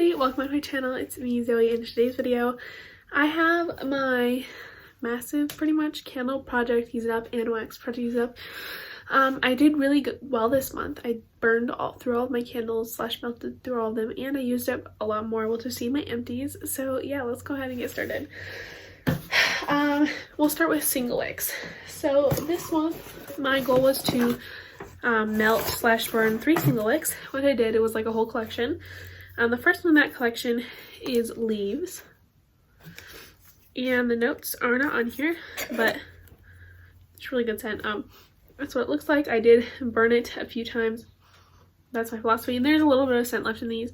everybody, welcome back to my channel. It's me, Zoe. In today's video I have my massive pretty much candle project Use It Up and wax project Use It Up. I did really well this month. I burned through all of my candles slash melted through all of them, and I used up a lot more. We'll just see my empties. So yeah, let's go ahead and get started. We'll start with single wicks. So this month my goal was to melt slash burn 3 single wicks. What I did, it was like a whole collection. The first one in that collection is Leaves, and the notes are not on here, but it's really good scent. That's what it looks like. I did burn it a few times. That's my philosophy, and there's a little bit of scent left in these.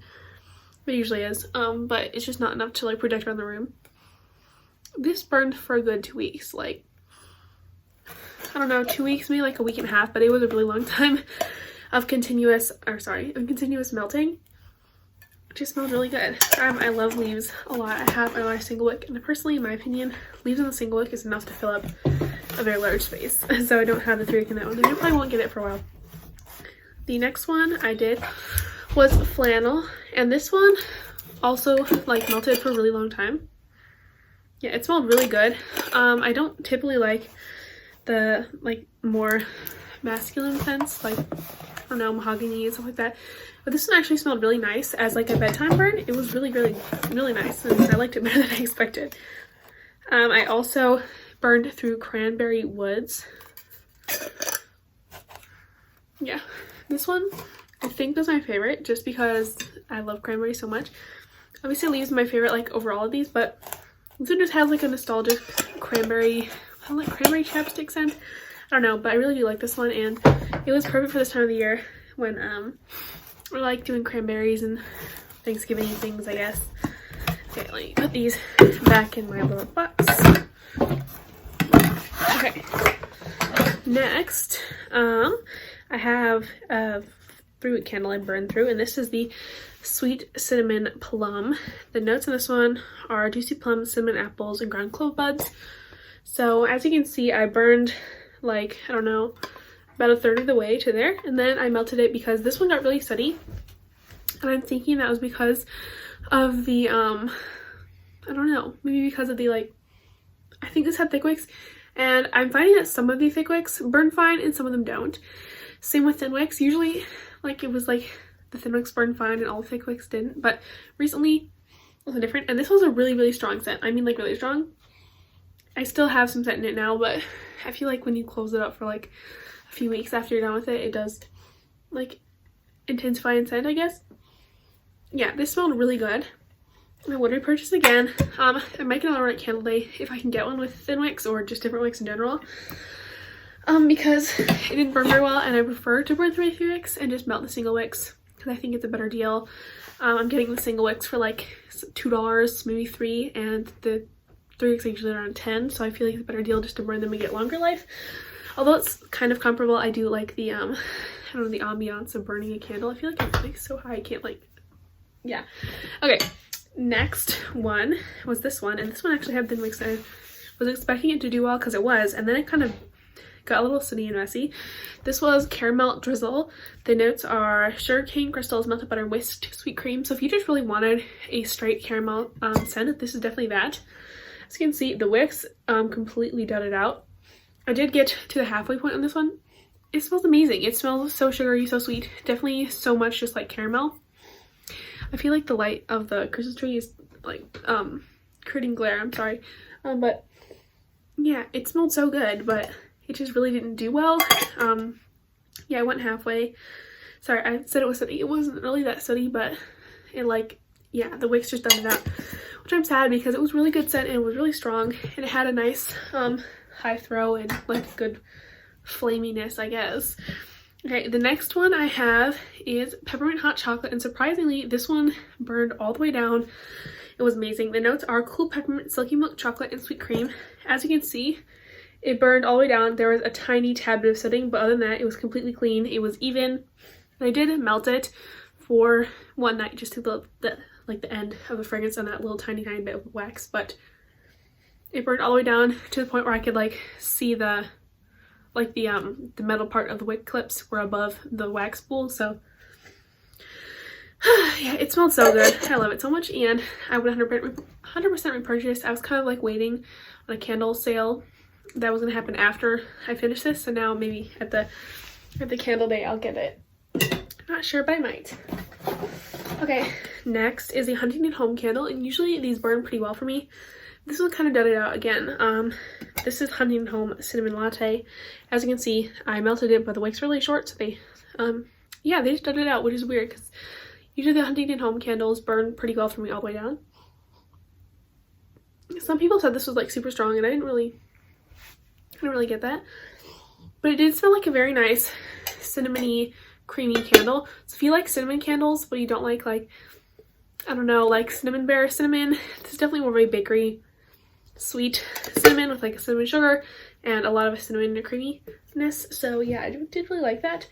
It usually is, but it's just not enough to like project around the room. This burned for a good 2 weeks, like I don't know, 2 weeks, maybe like a week and a half, but it was a really long time of continuous melting. It just smelled really good. I love Leaves a lot. I have a single wick, and personally, in my opinion, Leaves on the single wick is enough to fill up a very large space. So I don't have the 3 wick in that one, and I probably won't get it for a while. The next one I did was Flannel, and this one also like melted for a really long time. Yeah, it smelled really good. I don't typically like the more masculine scents, like I don't know, mahogany and stuff like that, but this one actually smelled really nice as like a bedtime burn. It was really nice, and I liked it better than I expected. I also burned through Cranberry Woods. Yeah, this one I think was my favorite just because I love cranberry so much. Obviously Leaves my favorite like over all of these, but this one just has like a nostalgic cranberry, I like cranberry chapstick scent. I don't know, but I really do like this one, and it was perfect for this time of the year when we're like doing cranberries and Thanksgiving things, I guess. Okay, let me put these back in my little box. Okay, next I have a 3-wick candle I burned through, and this is the Sweet Cinnamon Plum. The notes in this one are juicy plums, cinnamon apples, and ground clove buds. So as you can see, I burned like, I don't know, about a third of the way to there, and then I melted it because this one got really sunny, and I'm thinking that was because of the I don't know, maybe because of the I think this had thick wicks, and I'm finding that some of the thick wicks burn fine and some of them don't. Same with thin wicks. Usually it was like the thin wicks burned fine and all the thick wicks didn't, but recently it was different, and this was a really strong scent. I mean, like really strong. I still have some scent in it now, but I feel like when you close it up for like a few weeks after you're done with it, it does like intensify in scent, I guess. Yeah, this smelled really good. I would repurchase again. I might get another one at Candle Day if I can get one with thin wicks or just different wicks in general. Because it didn't burn very well, and I prefer to burn 3 wicks and just melt the single wicks because I think it's a better deal. I'm getting the single wicks for like $2, maybe $3, and the 3 wicks usually around 10, so I feel like it's a better deal just to burn them and get longer life. Although it's kind of comparable, I do like the I don't know, the ambiance of burning a candle. I feel like it's like so high, I can't yeah. Okay, next one was this one, and this one actually had thin wicks. I was expecting it to do well because it was, and then it kind of got a little sooty and messy. This was Caramel Drizzle. The notes are sugarcane crystals, melted butter, whisked sweet cream. So if you just really wanted a straight caramel scent, this is definitely that. As you can see, the wicks completely dudded out. I did get to the halfway point on this one. It smells amazing. It smells so sugary, so sweet. Definitely so much just like caramel. I feel like the light of the Christmas tree is like creating glare. I'm sorry. But yeah, it smelled so good, but it just really didn't do well. Yeah, I went halfway. Sorry, I said it was sooty. It wasn't really that sooty, but it yeah, the wicks just dudded out, which I'm sad because it was really good scent and it was really strong, and it had a nice high throw and like good flaminess, I guess. Okay, the next one I have is Peppermint Hot Chocolate, and surprisingly this one burned all the way down. It was amazing. The notes are cool peppermint, silky milk chocolate, and sweet cream. As you can see, it burned all the way down. There was a tiny tad bit of sooting, but other than that, it was completely clean. It was even, and I did melt it for one night just to the end of the fragrance on that little tiny bit of wax, but it burned all the way down to the point where I could see the metal part of the wick clips were above the wax spool. So Yeah, it smelled so good. I love it so much, and I would 100% repurchase. I was kind of like waiting on a candle sale that was gonna happen after I finished this, so now maybe at the candle day I'll get it. Not sure, but I might. Okay, next is a Huntington Home candle, and usually these burn pretty well for me. This one kind of dudded out again. This is Huntington Home Cinnamon Latte. As you can see, I melted it, but the wick's really short, so they just dudded out, which is weird because usually the Huntington Home candles burn pretty well for me all the way down. Some people said this was like super strong, and I didn't really get that. But it did smell like a very nice cinnamony, creamy candle. So if you like cinnamon candles, but you don't like I don't know, like cinnamon bear cinnamon, this is definitely more of a bakery sweet cinnamon with like a cinnamon sugar and a lot of cinnamon creaminess. So yeah, I did really like that.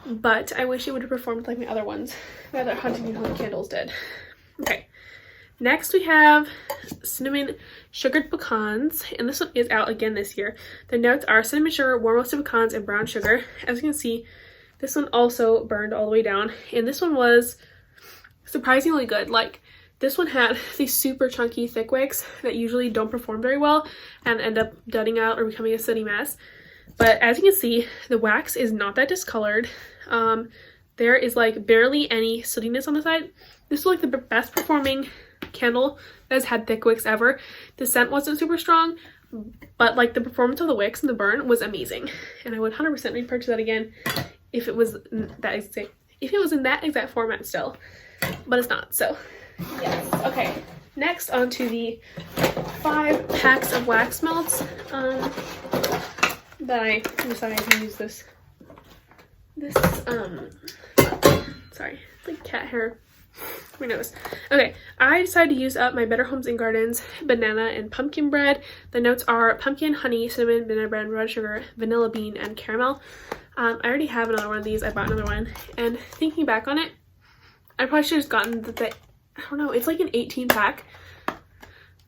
But I wish it would have performed like my other ones, my other Huntington Home candles did. Okay. Next we have cinnamon sugared pecans, and this one is out again this year. The notes are cinnamon sugar, warm roasted pecans, and brown sugar. As you can see, this one also burned all the way down, and this one was surprisingly good. Like, this one had these super chunky thick wicks that usually don't perform very well and end up dudding out or becoming a sooty mess. But as you can see, the wax is not that discolored. There is like barely any sootiness on the side. This is like the best performing candle that has had thick wicks ever. The scent wasn't super strong, but like the performance of the wicks and the burn was amazing, and I would 100% repurchase that again if it was in that exact format still, but it's not. So yes. Okay, next on to the 5 packs of wax melts that I decided to use this sorry, like cat hair. Who knows? Okay, I decided to use up my Better Homes and Gardens banana and pumpkin bread. The notes are pumpkin, honey, cinnamon, banana bread, red sugar, vanilla bean, and caramel. I already have another one of these. I bought another one, and thinking back on it, I probably should have gotten I don't know, it's like an 18 pack.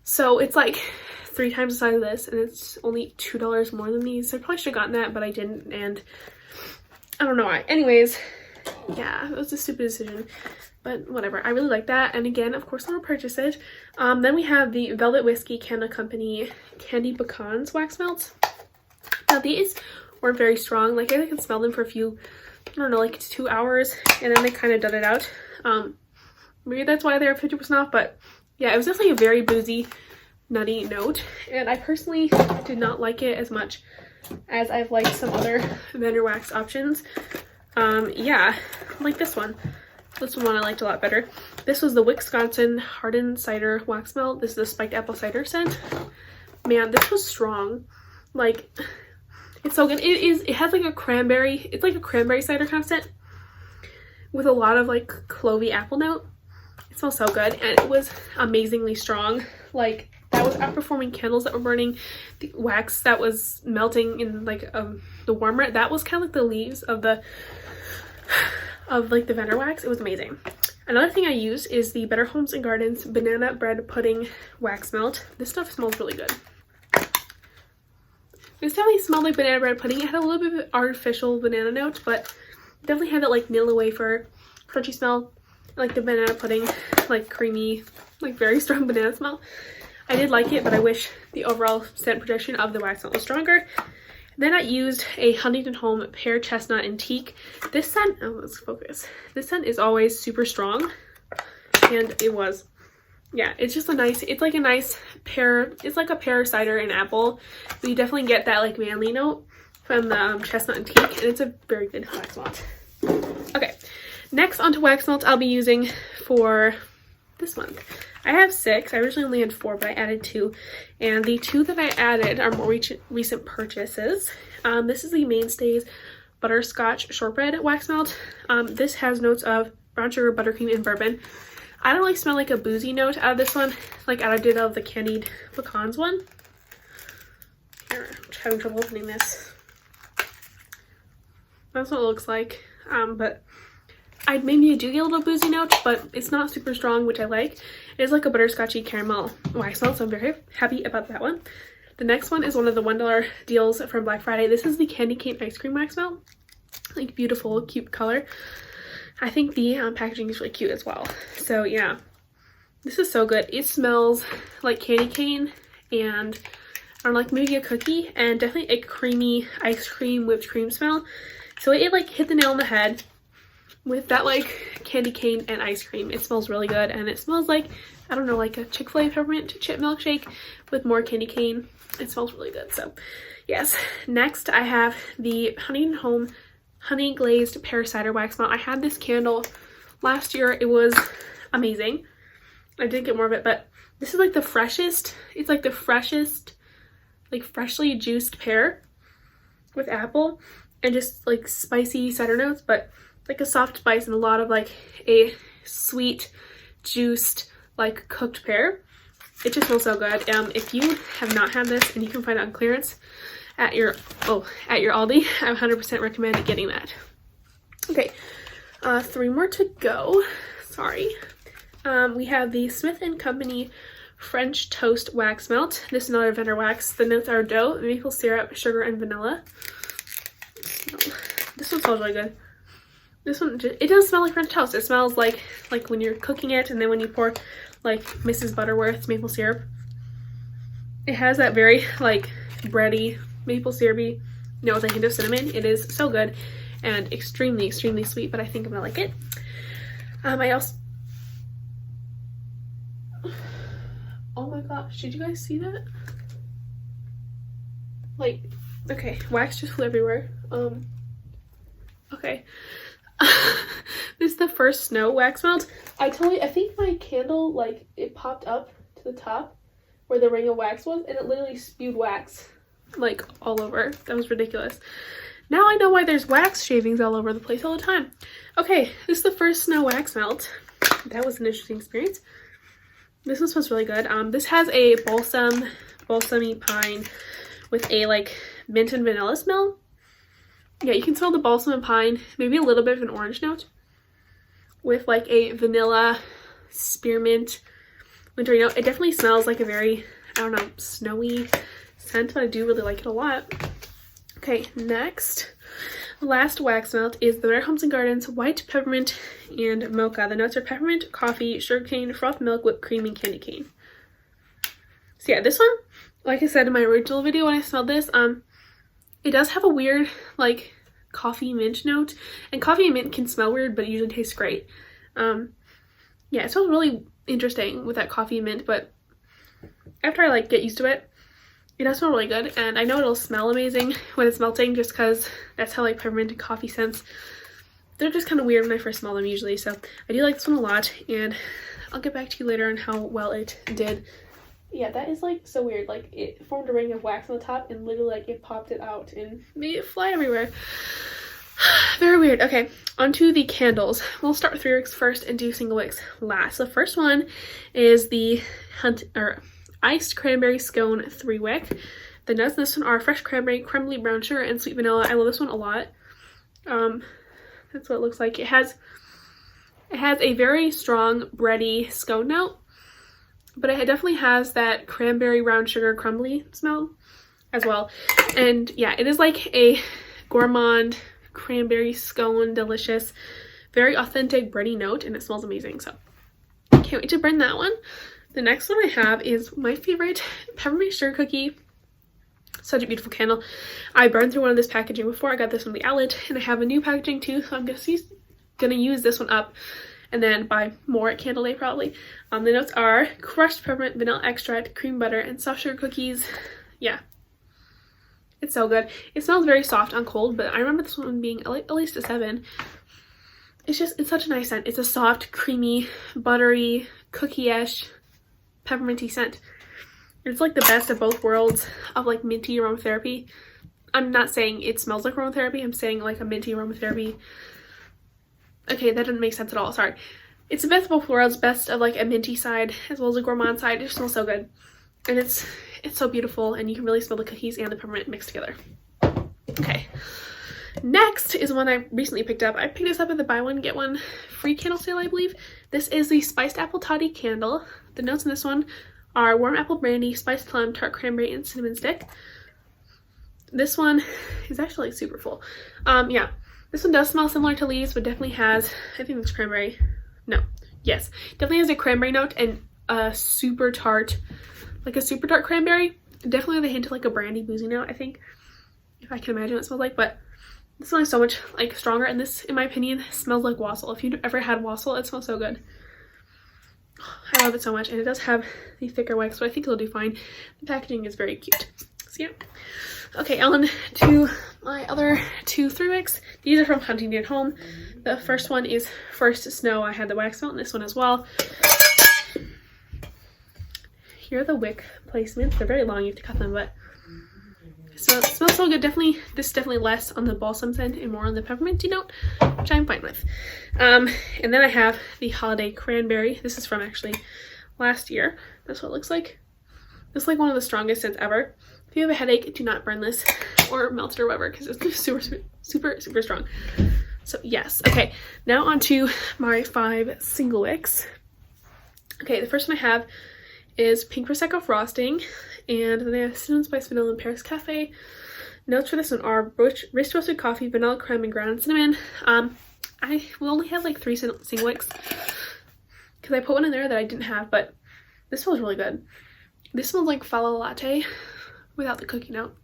So it's like 3 times the size of this, and it's only $2 more than these. So I probably should have gotten that, but I didn't, and I don't know why. Anyways, yeah, it was a stupid decision. But whatever, I really like that, and again, of course, I'll purchase it. Then we have the Velvet Whiskey Candle Company Candy Pecans wax melts. Now these weren't very strong. Like, I could smell them for a few, I don't know, like 2 hours, and then they kind of dudded out. Maybe that's why they're 50% off, but yeah, it was definitely a very boozy, nutty note, and I personally did not like it as much as I've liked some other vendor wax options. Yeah, like this one. This one I liked a lot better. This was the Wisconsin Hardened Cider Wax Melt. This is the spiked apple cider scent. Man, this was strong. Like, it's so good. It has like a cranberry, it's like a cranberry cider kind of scent with a lot of like clovey apple note. It smells so good, and it was amazingly strong. Like, that was outperforming candles that were burning. The wax that was melting in like the warmer, that was kind of like the leaves of the vendor wax. It was amazing. Another thing I used is the Better Homes and Gardens Banana Bread Pudding Wax Melt. This stuff smells really good. This definitely smelled like banana bread pudding. It had a little bit of artificial banana notes, but definitely had that like vanilla wafer crunchy smell, like the banana pudding, like creamy, like very strong banana smell. I did like it, but I wish the overall scent projection of the wax melt was stronger. Then I used a Huntington Home Pear Chestnut and Teak. This scent, oh, let's focus. This scent is always super strong, and it was, yeah, it's just a nice, it's like a nice pear, it's like a pear, cider, and apple. So you definitely get that like manly note from the chestnut and teak, and it's a very good wax melt. Okay, next onto wax melts I'll be using for this month. I have 6. I originally only had 4, but I added 2. And the 2 that I added are more recent purchases. This is the Mainstays Butterscotch Shortbread Wax Melt. This has notes of brown sugar, buttercream, and bourbon. I don't really smell like a boozy note out of this one, like I did out of the candied pecans one. I'm having trouble opening this. That's what it looks like. But maybe I do get a little boozy note, but it's not super strong, which I like. It is like a butterscotchy caramel wax melt, so I'm very happy about that one. The next one is one of the $1 deals from Black Friday. This is the Candy Cane Ice Cream Wax Melt. Like, beautiful, cute color. I think the packaging is really cute as well. So yeah, this is so good. It smells like candy cane and like maybe a cookie, and definitely a creamy ice cream whipped cream smell. So it like hit the nail on the head with that like candy cane and ice cream. It smells really good, and it smells like, I don't know, like a Chick-fil-A peppermint chip milkshake with more candy cane. It smells really good. So yes, next I have the Honey & Home Honey Glazed Pear Cider Wax Melt. I had this candle last year. It was amazing. I did get more of it, but this is like the freshest. It's like the freshest, like freshly juiced pear with apple and just like spicy cider notes, but like a soft spice and a lot of like a sweet juiced like cooked pear. It just smells so good. If you have not had this and you can find it on clearance at your Aldi, I 100% recommend getting that. Okay, 3 more to go. Sorry. We have the Smith & Company French Toast Wax Melt. This is another vendor wax. The notes are dough, maple syrup, sugar, and vanilla. This one smells really good. This one, it does smell like French toast. It smells like when you're cooking it, and then when you pour like Mrs. Butterworth's maple syrup. It has that very like bready, maple syrupy note with a hint of cinnamon. It is so good and extremely, extremely sweet, but I think I'm gonna like it. I also, oh my gosh, did you guys see that? Like, okay, wax just flew everywhere. Okay. This is the first snow wax melt. I think my candle, like, it popped up to the top where the ring of wax was, and it literally spewed wax, like, all over. That was ridiculous. Now I know why there's wax shavings all over the place all the time. Okay, this is the first snow wax melt. That was an interesting experience. This one smells really good. This has a balsamy pine with a, like, mint and vanilla smell. Yeah, you can smell the balsam and pine, maybe a little bit of an orange note with like a vanilla spearmint wintry note. It definitely smells like a very, I don't know, snowy scent, but I do really like it a lot. Okay, next, last wax melt is the Rare Homes and Gardens White Peppermint and Mocha. The notes are peppermint, coffee, sugarcane, frothed milk, whipped cream, and candy cane. So yeah, this one, like I said in my original video when I smelled this, it does have a weird, like, coffee mint note. And coffee and mint can smell weird, but it usually tastes great. Yeah, it smells really interesting with that coffee and mint, but after I, like, get used to it, it does smell really good. And I know it'll smell amazing when it's melting, just because that's how, like, peppermint and coffee scents, they're just kind of weird when I first smell them usually. So I do like this one a lot, and I'll get back to you later on how well it did. Yeah, that is like so weird. Like it formed a ring of wax on the top and literally like it popped it out and made it fly everywhere. Very weird. Okay, onto the candles. We'll start with 3 wicks first and do single wicks last. The first one is the Iced Cranberry Scone 3-wick. The notes in this one are fresh cranberry, crumbly brown sugar, and sweet vanilla. I love this one a lot. That's what it looks like. It has a very strong bready scone note, but it definitely has that cranberry brown sugar crumbly smell as well. And yeah, it is like a gourmand cranberry scone, delicious, very authentic bready note, and it smells amazing. So can't wait to burn that one. The next one I have is my favorite peppermint sugar cookie. Such a beautiful candle. I burned through one of this packaging before. I got this from the outlet, and I have a new packaging too, so I'm gonna use this one up and then buy more at Candle Day probably. The notes are crushed peppermint, vanilla extract, cream butter, and soft sugar cookies. Yeah, it's so good. It smells very soft on cold, but I remember this one being at least a 7. It's such a nice scent. It's a soft, creamy, buttery, cookie-ish, pepperminty scent. It's like the best of both worlds of like minty aromatherapy. I'm not saying it smells like aromatherapy. I'm saying like a minty aromatherapy. Okay, that didn't make sense at all. Sorry. It's the best of both worlds, best of like a minty side as well as a gourmand side. It smells so good. And it's so beautiful, and you can really smell the cookies and the peppermint mixed together. Okay. Next is one I recently picked up. I picked this up at the buy one, get one free candle sale, I believe. This is the Spiced Apple Toddy Candle. The notes in this one are warm apple brandy, spiced plum, tart cranberry, and cinnamon stick. This one is actually super full. Yeah. This one does smell similar to Lee's, but definitely has, I think it's cranberry. No, yes, definitely has a cranberry note and a super tart, like a super tart cranberry. Definitely the hint of like a brandy boozy note, I think, if I can imagine what it smells like. But this one is so much like stronger, and this, in my opinion, smells like wassail. If you've ever had wassail, it smells so good. I love it so much, and it does have the thicker wax, but I think it'll do fine. The packaging is very cute. So yeah. Okay, on to my other 2 3-wicks. These are from Huntington Home. The first one is First Snow. I had the wax melt in this one as well. Here are the wick placements. They're very long, you have to cut them, but so it smells so good. Definitely, this is definitely less on the balsam scent and more on the pepperminty note, which I'm fine with. And then I have the Holiday Cranberry. This is from actually last year. That's what it looks like. This is like one of the strongest scents ever. If you have a headache, do not burn this or melt it or whatever, because it's super strong. So yes. Okay, now on to my 5 single wicks. Okay, the first one I have is Pink Prosecco Frosting, and then they have Cinnamon Spice Vanilla and Paris Cafe. Notes for this one are rich roasted coffee, vanilla creme, and ground cinnamon. I will only have like 3 single wicks because I put one in there that I didn't have, but this smells really good. This smells like Fala Latte without the cookie note.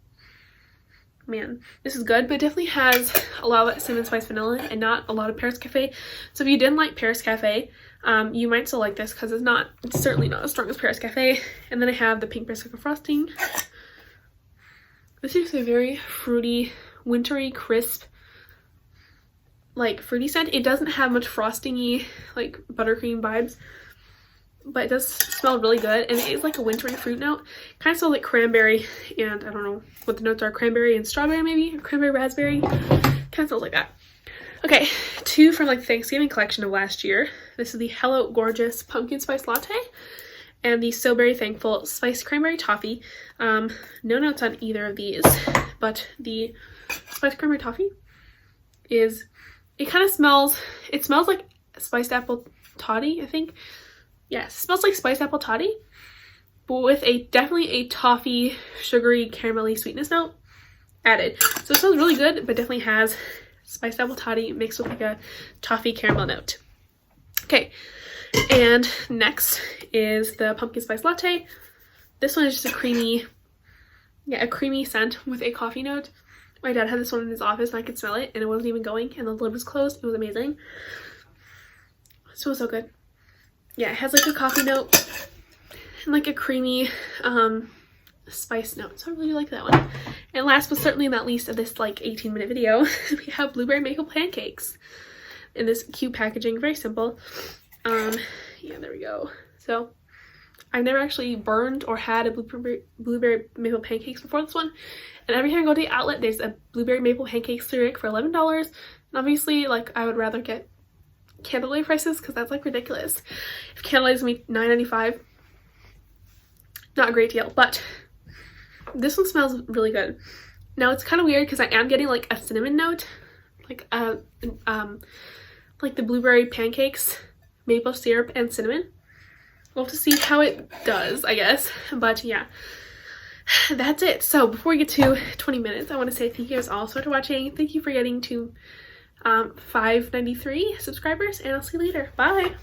Man, this is good, but it definitely has a lot of Cinnamon Spice Vanilla and not a lot of Paris Cafe. So if you didn't like Paris Cafe, you might still like this because it's certainly not as strong as Paris Cafe. And then I have the Pink Prosecco Frosting. This is a very fruity, wintry, crisp, like fruity scent. It doesn't have much frosting-y, like buttercream vibes, but it does smell really good, and it is like a wintry fruit note. Kind of smells like cranberry, and I don't know what the notes are, cranberry and strawberry maybe, or cranberry raspberry. Kind of smells like that. Okay, 2 from like the Thanksgiving collection of last year. This is the Hello Gorgeous Pumpkin Spice Latte and the So Berry Thankful Spiced Cranberry Toffee. No notes on either of these, but the Spiced Cranberry Toffee is, it smells like spiced apple toddy, I think. Yes, it smells like spiced apple toddy, but with definitely a toffee, sugary, caramelly sweetness note added. So it smells really good, but definitely has spiced apple toddy mixed with like a toffee caramel note. Okay, and next is the Pumpkin Spice Latte. This one is just a creamy scent with a coffee note. My dad had this one in his office and I could smell it, and it wasn't even going, and the lid was closed. It was amazing. It smells so good. Yeah, it has like a coffee note and like a creamy spice note, so I really like that one. And last but certainly not least of this like 18-minute video, we have Blueberry Maple Pancakes in this cute packaging. Very simple. Yeah, there we go. So I've never actually burned or had a blueberry maple pancakes before this one, and every time I go to the outlet there's a blueberry maple pancakes 3-wick for $11, and obviously like I would rather get candlelight prices because that's like ridiculous. If candlelight is gonna be $9.95, not a great deal, but this one smells really good. Now it's kind of weird because I am getting like a cinnamon note, like the blueberry pancakes, maple syrup, and cinnamon. We'll have to see how it does, I guess. But yeah, that's it. So before we get to 20 minutes, I want to say thank you guys all so much for watching. Thank you for getting to 593 subscribers, and I'll see you later. Bye.